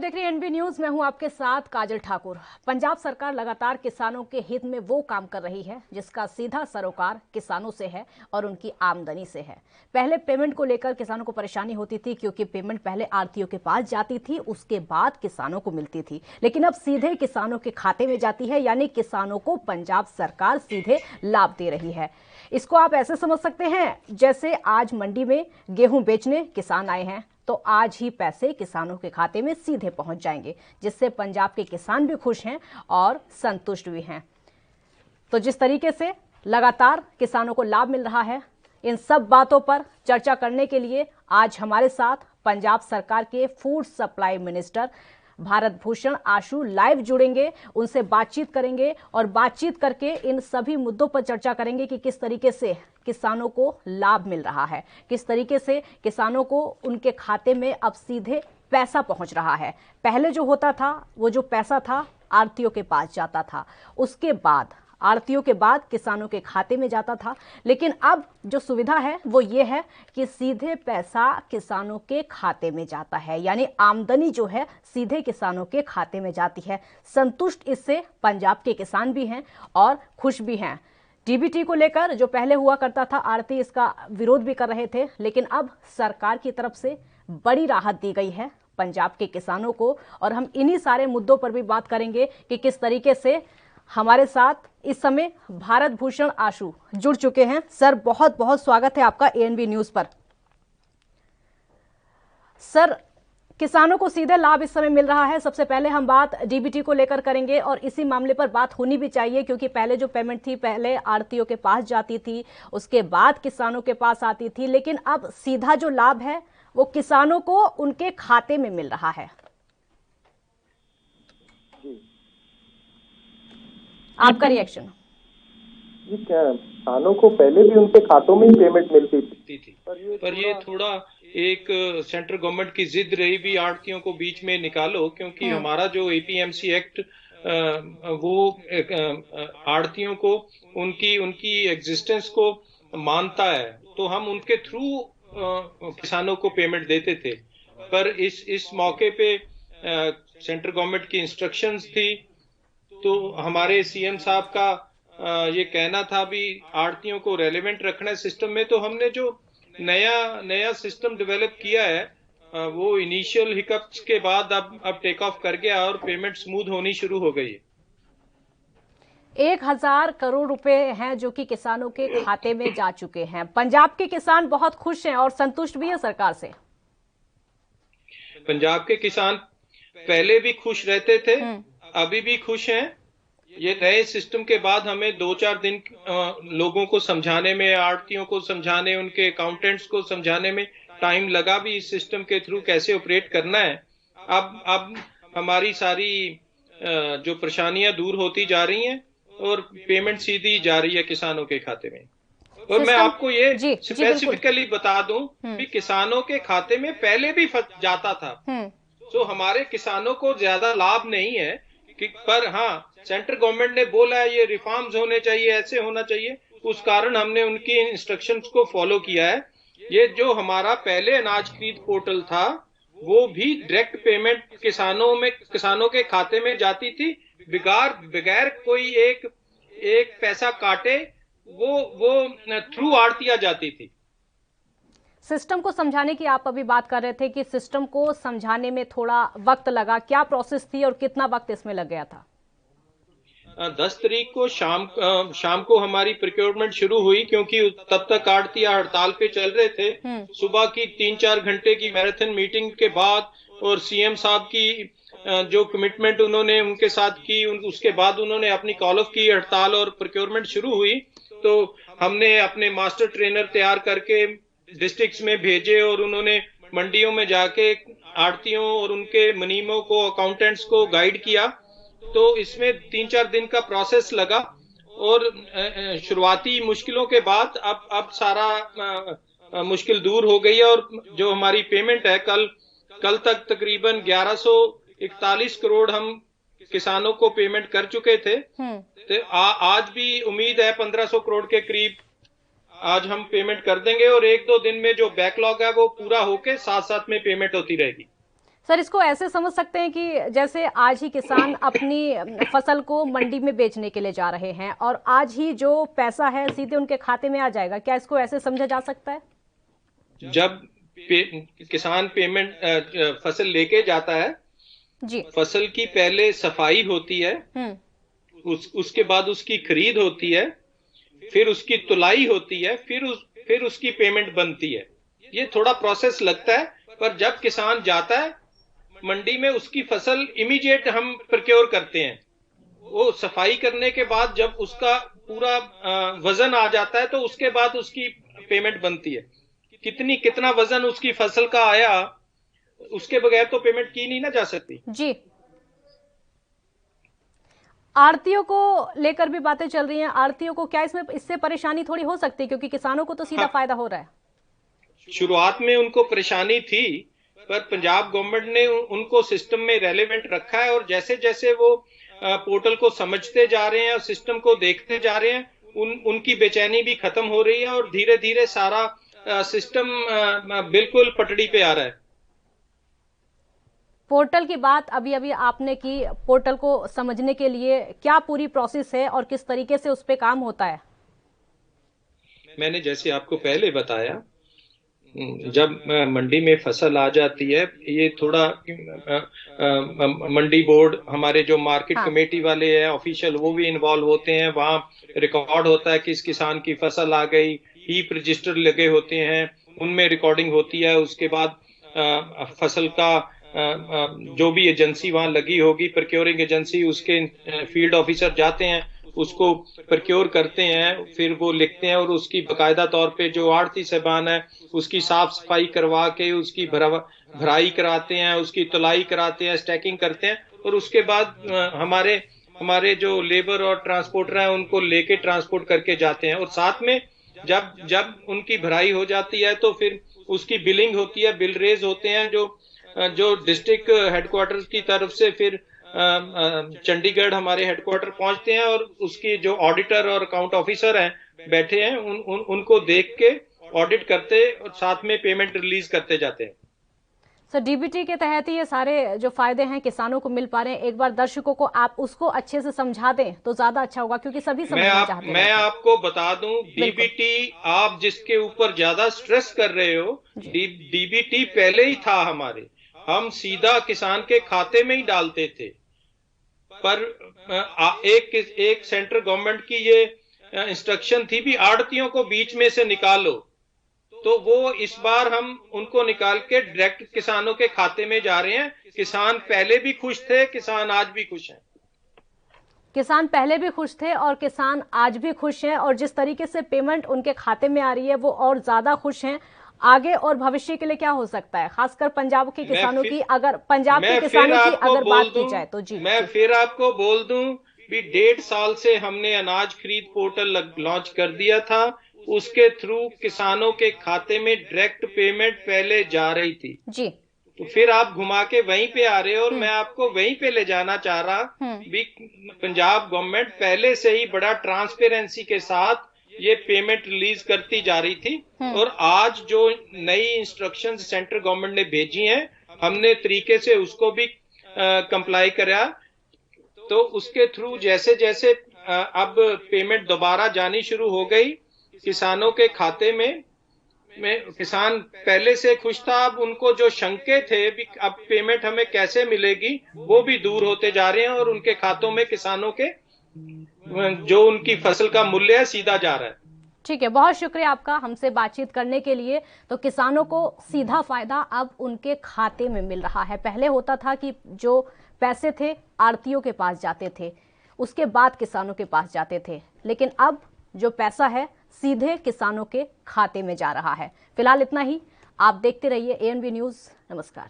देख रहे हैं एनबी न्यूज। मैं हूं आपके साथ काजल ठाकुर। पंजाब सरकार लगातार किसानों के हित में वो काम कर रही है जिसका सीधा सरोकार किसानों से है और उनकी आमदनी से है। पहले पेमेंट को लेकर किसानों को परेशानी होती थी क्योंकि पेमेंट पहले आढ़तियों के पास जाती थी, उसके बाद किसानों को मिलती थी, लेकिन अब सीधे किसानों के खाते में जाती है, यानी किसानों को पंजाब सरकार सीधे लाभ दे रही है। इसको आप ऐसे समझ सकते हैं जैसे आज मंडी में गेहूं बेचने किसान आए हैं तो आज ही पैसे किसानों के खाते में सीधे पहुंच जाएंगे, जिससे पंजाब के किसान भी खुश हैं और संतुष्ट भी हैं। तो जिस तरीके से लगातार किसानों को लाभ मिल रहा है, इन सब बातों पर चर्चा करने के लिए आज हमारे साथ पंजाब सरकार के food supply minister Bharat Bhushan Ashu live जुड़ेंगे, उनसे बातचीत करेंगे और बातचीत करके इन सभी मुद्दों पर चर्चा करेंगे कि किस तरीके से किसानों को लाभ मिल रहा है, किस तरीके से किसानों को उनके खाते में अब सीधे पैसा पहुंच रहा है। पहले जो होता था, वो जो पैसा था आढ़तियों के पास जाता था, उसके बाद आढ़तियों के बाद किसानों के खाते में जाता था, लेकिन अब जो सुविधा है वो ये है कि सीधे पैसा किसानों के खाते में जाता है, यानी आमदनी जो है सीधे किसानों के खाते में जाती है। संतुष्ट इससे पंजाब के किसान भी हैं और खुश भी हैं। डीबीटी को लेकर जो पहले हुआ करता था, आढ़ती इसका विरोध भी कर रहे थे, लेकिन अब सरकार की तरफ से बड़ी राहत दी गई है पंजाब के किसानों को, और हम इन्हीं सारे मुद्दों पर भी बात करेंगे कि किस तरीके से हमारे साथ इस समय भारत भूषण आशु जुड़ चुके हैं। सर, बहुत बहुत स्वागत है आपका एएनबी न्यूज पर। सर, किसानों को सीधे लाभ इस समय मिल रहा है। सबसे पहले हम बात डीबीटी को लेकर करेंगे और इसी मामले पर बात होनी भी चाहिए क्योंकि पहले जो पेमेंट थी पहले आढ़तियों के पास जाती थी, उसके बाद किसानों के पास आती थी, लेकिन अब सीधा जो लाभ है वो किसानों को उनके खाते में मिल रहा है। आपका रिएक्शन? जी, किसानों को पहले भी उनके खातों में ही पेमेंट मिलती थी, पर ये थोड़ा एक सेंट्रल गवर्नमेंट की जिद रही भी आढ़तियों को बीच में निकालो, क्योंकि हमारा जो एपीएमसी एक्ट वो आढ़तियों को उनकी एग्जिस्टेंस को मानता है, तो हम उनके थ्रू किसानों को पेमेंट देते थे। पर इस मौके पे सेंट्रल गवर्नमेंट की इंस्ट्रक्शंस थी, तो हमारे सीएम साहब का ये कहना था भी आढ़तियों को रेलेवेंट रखना है सिस्टम में, तो हमने जो नया सिस्टम डेवलप किया है वो इनिशियल हिकअप्स के बाद अब टेक ऑफ कर गया और पेमेंट स्मूथ होनी शुरू हो गई है। 1000 करोड़ रुपए हैं जो कि किसानों के खाते में जा चुके हैं। पंजाब के किसान बहुत खुश हैं और संतुष्ट भी है सरकार से। पंजाब के किसान पहले भी खुश रहते थे, अभी भी खुश हैं। ये नए सिस्टम के बाद हमें 2-4 दिन लोगों को समझाने में, आढ़तियों को समझाने, उनके अकाउंटेंट्स को समझाने में टाइम लगा भी इस सिस्टम के थ्रू कैसे ऑपरेट करना है। अब हमारी सारी जो परेशानियां दूर होती जा रही हैं और पेमेंट सीधी जा रही है किसानों के खाते में। और मैं आपको ये स्पेसिफिकली बता दूं कि किसानों के खाते में पहले भी जाता था, तो हमारे किसानों को ज्यादा लाभ नहीं है पर हाँ, सेंट्रल गवर्नमेंट ने बोला है ये रिफॉर्म्स होने चाहिए, ऐसे होना चाहिए, उस कारण हमने उनकी इंस्ट्रक्शंस को फॉलो किया है। ये जो हमारा पहले अनाज खरीद पोर्टल था वो भी डायरेक्ट पेमेंट किसानों के खाते में जाती थी, बगैर कोई एक पैसा काटे, वो थ्रू आढ़तिया जाती थी। सिस्टम को समझाने की आप अभी बात कर रहे थे कि सिस्टम को समझाने में थोड़ा वक्त लगा, क्या प्रोसेस थी और कितना वक्त इसमें लग गया था? 10 तारीख को शाम को हमारी प्रोक्योरमेंट शुरू हुई, क्योंकि तब तक आढ़तिया हड़ताल पे चल रहे थे। सुबह की 3-4 घंटे की मैराथन मीटिंग के बाद और सीएम साहब की जो कमिटमेंट उन्होंने उनके साथ की, उसके बाद उन्होंने अपनी कॉल ऑफ की हड़ताल और प्रोक्योरमेंट शुरू हुई। तो हमने अपने मास्टर ट्रेनर तैयार करके डिस्ट्रिक्ट्स में भेजे और उन्होंने मंडियों में जाके आढ़तियों और उनके मुनीमों को, अकाउंटेंट्स को गाइड किया। तो इसमें 3-4 दिन का प्रोसेस लगा और शुरुआती मुश्किलों के बाद अब सारा मुश्किल दूर हो गई है और जो हमारी पेमेंट है कल तक तकरीबन 1141 करोड़ हम किसानों को पेमेंट कर चुके थे। तो आज भी उम्मीद है 1500 करोड़ के करीब आज हम पेमेंट कर देंगे और 1-2 दिन में जो बैकलॉग है वो पूरा होके साथ साथ में पेमेंट होती रहेगी। सर, इसको ऐसे समझ सकते हैं कि जैसे आज ही किसान अपनी फसल को मंडी में बेचने के लिए जा रहे हैं और आज ही जो पैसा है सीधे उनके खाते में आ जाएगा, क्या इसको ऐसे समझा जा सकता है? जब किसान पेमेंट फसल लेके जाता है जी। फसल की पहले सफाई होती है, उसके बाद उसकी खरीद होती है, फिर उसकी तुलाई होती है, फिर उसकी पेमेंट बनती है। ये थोड़ा प्रोसेस लगता है, पर जब किसान जाता है मंडी में उसकी फसल इमीडिएट हम प्रोक्योर करते हैं। वो सफाई करने के बाद जब उसका पूरा वजन आ जाता है तो उसके बाद उसकी पेमेंट बनती है। कितना वजन उसकी फसल का आया, उसके बगैर तो पेमेंट की नहीं ना जा सकती। जी। आड़तियों को लेकर भी बातें चल रही हैं। आड़तियों को क्या इससे परेशानी थोड़ी हो सकती है, क्योंकि किसानों को तो सीधा फायदा हो रहा है? शुरुआत में उनको परेशानी थी, पर पंजाब गवर्नमेंट ने उनको सिस्टम में रेलेवेंट रखा है और जैसे जैसे वो पोर्टल को समझते जा रहे हैं और सिस्टम को देखते जा रहे हैं, उनकी बेचैनी भी खत्म हो रही है और धीरे धीरे सारा सिस्टम बिल्कुल पटड़ी पे आ रहा है। पोर्टल की बात अभी आपने की, पोर्टल को समझने के लिए क्या पूरी प्रोसेस है और किस तरीके से उस पे काम होता है? मैंने जैसे आपको पहले बताया, जब मंडी में फसल आ जाती है, ये थोड़ा मंडी बोर्ड, हमारे जो मार्केट कमेटी वाले हैं ऑफिशियल, वो भी इन्वॉल्व होते हैं। वहां रिकॉर्ड होता है किस किसान की फसल आ गई, हीप रजिस्टर लगे होते हैं, उनमें रिकॉर्डिंग होती है। उसके बाद फसल का जो भी एजेंसी वहां लगी होगी, प्रोक्योरिंग एजेंसी, उसके फील्ड ऑफिसर जाते हैं, उसको प्रोक्योर करते हैं, फिर वो लिखते हैं और उसकी बकायदा तौर पे जो आड़ती साहबान है उसकी साफ सफाई करवा के उसकी भराई कराते हैं, उसकी तुलाई कराते हैं, स्टैकिंग करते हैं और उसके बाद हमारे जो लेबर और ट्रांसपोर्टर हैं उनको लेके ट्रांसपोर्ट करके जाते हैं। और साथ में जब उनकी भराई हो जाती है तो फिर उसकी बिलिंग होती है, बिल रेज होते हैं जो डिस्ट्रिक्ट हेडक्वार्टर की तरफ से फिर चंडीगढ़ हमारे हेडक्वार्टर पहुंचते हैं और उसकी जो ऑडिटर और अकाउंट ऑफिसर हैं बैठे हैं, उनको देख के ऑडिट करते और साथ में पेमेंट रिलीज करते जाते हैं। सर, डीबीटी के तहत ही ये सारे जो फायदे हैं किसानों को मिल पा रहे हैं। एक बार दर्शकों को आप उसको अच्छे से समझा दें तो ज्यादा अच्छा होगा, क्योंकि सभी समझना चाहते हैं। मैं आपको बता दूं, डीबीटी आप जिसके ऊपर ज्यादा स्ट्रेस कर रहे हो, डीबीटी पहले ही था हमारे, हम सीधा किसान के खाते में ही डालते थे। पर एक सेंट्रल गवर्नमेंट की ये इंस्ट्रक्शन थी भी आड़तियों को बीच में से निकालो, तो वो इस बार हम उनको निकाल के डायरेक्ट किसानों के खाते में जा रहे हैं। किसान पहले भी खुश थे, किसान आज भी खुश हैं। किसान पहले भी खुश थे और किसान आज भी खुश हैं, और जिस तरीके से पेमेंट उनके खाते में आ रही है वो और ज्यादा खुश हैं। आगे और भविष्य के लिए क्या हो सकता है, खासकर पंजाब के किसानों की, अगर पंजाब के किसानों की अगर बात की जाए तो? जी, मैं फिर आपको बोल दूं भी 1.5 साल से हमने अनाज खरीद पोर्टल लॉन्च कर दिया था, उसके थ्रू किसानों के खाते में डायरेक्ट पेमेंट पहले जा रही थी जी। तो फिर आप घुमा के वहीं पे आ रहे हो और मैं आपको वहीं पे ले जाना चाह रहा भी। पंजाब गवर्नमेंट पहले से ही बड़ा ट्रांसपेरेंसी के साथ ये पेमेंट रिलीज करती जा रही थी और आज जो नई इंस्ट्रक्शंस सेंट्रल गवर्नमेंट ने भेजी हैं, हमने तरीके से उसको भी कंप्लाई करा। तो उसके थ्रू जैसे जैसे अब पेमेंट दोबारा जानी शुरू हो गई किसानों के खाते में किसान पहले से खुश था। अब उनको जो शंके थे भी अब पेमेंट हमें कैसे मिलेगी, वो भी दूर होते जा रहे हैं और उनके खातों में किसानों के जो उनकी फसल का मूल्य है सीधा जा रहा है। ठीक है, बहुत शुक्रिया आपका हमसे बातचीत करने के लिए। तो किसानों को सीधा फायदा अब उनके खाते में मिल रहा है। पहले होता था कि जो पैसे थे आड़तियों के पास जाते थे, उसके बाद किसानों के पास जाते थे, लेकिन अब जो पैसा है सीधे किसानों के खाते में जा रहा है। फिलहाल इतना ही। आप देखते रहिए ANB न्यूज़। नमस्कार।